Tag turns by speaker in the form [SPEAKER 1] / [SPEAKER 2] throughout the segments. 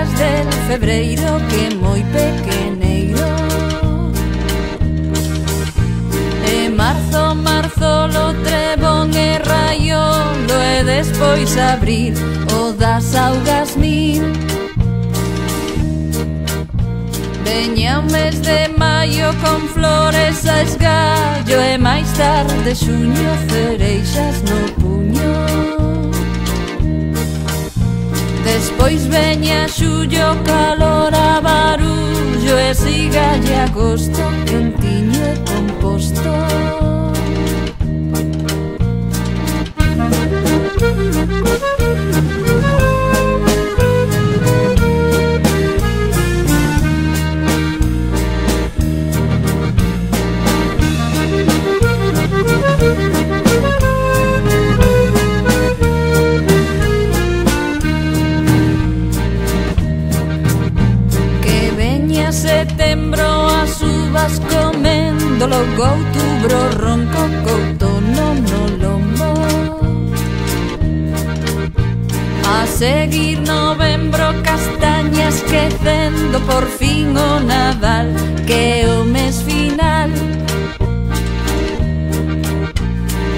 [SPEAKER 1] días del febreiro que moi pequeneiro. E marzo, lo trebón e raiolo, e despois abril o das augas mil. Veña o mes de maio con flores a esgallo, e máis tarde xuño cereixas no puño. Despois veña xullo, calor a barullo, e sigalle agosto quentiño e composto. Setembro as uvas comendo, logo outubro ronco coutono no lombo. A seguir novembro castañas quecendo, por fin o Nadal que é o mes final.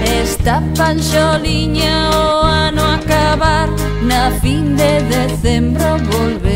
[SPEAKER 1] Esta panxoliña o ano acabar, na fin de decembro volver